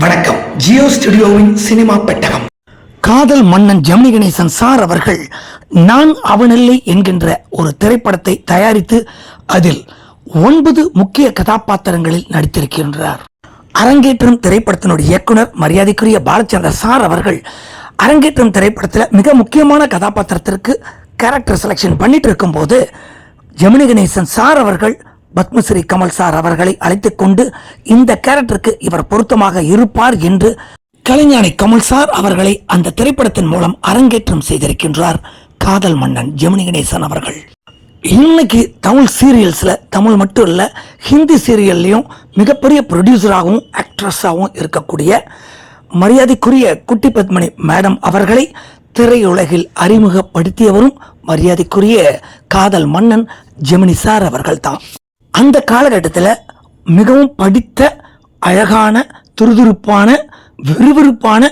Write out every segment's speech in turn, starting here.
வணக்கம். ஜியோ ஸ்டுடியோவின் சினிமா பெட்டகம். காதல் மன்னன் ஜெமினி கணேசன் சார் அவர்கள் நான் அவனில்லை என்கின்ற ஒரு திரைப்படத்தை தயாரித்து அதில் 9 முக்கிய கதாபாத்திரங்களில் நடித்திருக்கின்றார். அரங்கேற்றம் திரைப்படத்தினுடைய இயக்குனர் மரியாதைக்குரிய பாலச்சந்திர சார் அவர்கள் அரங்கேற்றம் திரைப்படத்தில் மிக முக்கியமான கதாபாத்திரத்திற்கு கேரக்டர் செலக்ஷன் பண்ணிட்டு இருக்கும் போது ஜெமினி கணேசன் சார் அவர்கள் பத்மஸ்ரீ கமல் சார் அவர்களை அழைத்துக் கொண்டு இந்த கேரக்டருக்கு இவர் பொருத்தமாக இருப்பார் என்று கலைஞானி கமல் சார் அவர்களை அந்த திரைப்படத்தின் மூலம் அரங்கேற்றம் செய்திருக்கின்றார் காதல் மன்னன் ஜெமினி கணேசன் அவர்கள். இன்னைக்கு தமிழ் சீரியல்ஸ்ல தமிழ் மட்டும் இல்ல ஹிந்தி சீரியல்லையும் மிகப்பெரிய ப்ரொடியூசராகவும் ஆக்ட்ரஸாகவும் இருக்கக்கூடிய மரியாதைக்குரிய குட்டி பத்மனி மேடம் அவர்களை திரையுலகில் அறிமுகப்படுத்தியவரும் மரியாதைக்குரிய காதல் மன்னன் ஜெமினி சார் அவர்கள் தான். அந்த காலகட்டத்தில் மிகவும் படித்த அழகான துருதுருப்பான விறுவிறுப்பான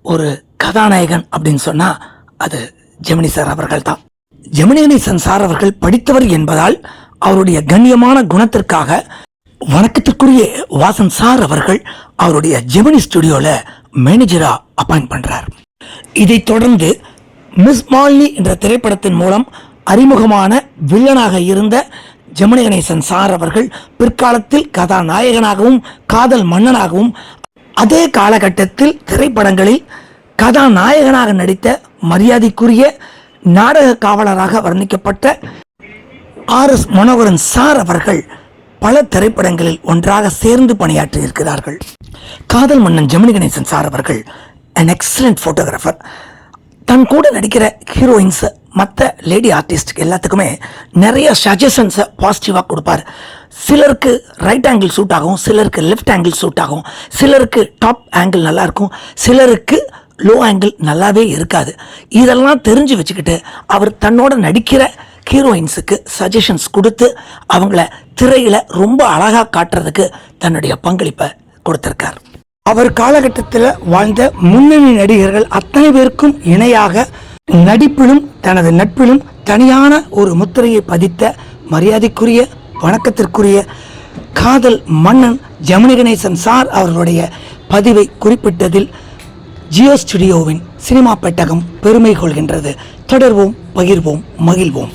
ஒரு கதாநாயகன் அப்படின்னு சொன்னா அது ஜெமினி சார் அவர்கள் தான். ஜெமினி கணேசன் சார் அவர்கள் படித்தவர் என்பதால் அவருடைய கண்ணியமான குணத்திற்காக வணக்கத்திற்குரிய வாசன் சார் அவர்கள் அவருடைய ஜெமினி ஸ்டுடியோல மேனேஜரா அப்பாயிண்ட் பண்றார். இதைத் தொடர்ந்து மிஸ் மாலினி என்ற திரைப்படத்தின் மூலம் அறிமுகமான வில்லனாக இருந்த ஜெமினி கணேசன் சார் அவர்கள் பிற்காலத்தில் கதாநாயகனாகவும் காதல் மன்னனாகவும் அதே காலகட்டத்தில் திரைப்படங்களில் கதாநாயகனாக நடித்த மரியாதைக்குரிய நாடக காவலராக வர்ணிக்கப்பட்ட RS மனோகரன் சார் அவர்கள் பல திரைப்படங்களில் ஒன்றாக சேர்ந்து பணியாற்றி இருக்கிறார்கள். காதல் மன்னன் ஜெமினி கணேசன் சார் அவர்கள் an excellent photographer. தன் கூட நடிக்கிற ஹீரோயின்ஸ் மற்ற லேடி ஆர்டிஸ்ட் எல்லாத்துக்குமே நிறைய சஜஷன்ஸை பாசிட்டிவாக கொடுப்பார். சிலருக்கு ரைட் ஆங்கிள் சூட் ஆகும், சிலருக்கு லெஃப்ட் ஆங்கிள் சூட் ஆகும், சிலருக்கு டாப் ஆங்கிள் நல்லா இருக்கும், சிலருக்கு லோ ஆங்கிள் நல்லாவே இருக்காது. இதெல்லாம் தெரிஞ்சு வச்சுக்கிட்டு அவர் தன்னோட நடிக்கிற ஹீரோயின்ஸுக்கு சஜஷன்ஸ் கொடுத்து அவங்கள திரையில் ரொம்ப அழகாக காட்டுறதுக்கு தன்னுடைய பங்களிப்பை கொடுத்துருக்கார். அவர் காலகட்டத்தில் வாழ்ந்த முன்னணி நடிகர்கள் அத்தனை பேருக்கும் இணையாக நடிப்பிலும் தனது நட்பிலும் தனியான ஒரு முத்திரையை பதித்த மரியாதைக்குரிய வணக்கத்திற்குரிய காதல் மன்னன் ஜெமினி கணேசன் சார் அவர்களுடைய பதிவை குறிப்பிட்டதில் ஜியோ ஸ்டுடியோவின் சினிமா பெட்டகம் பெருமை கொள்கின்றது. தொடர்வோம், பகிர்வோம், மகிழ்வோம்.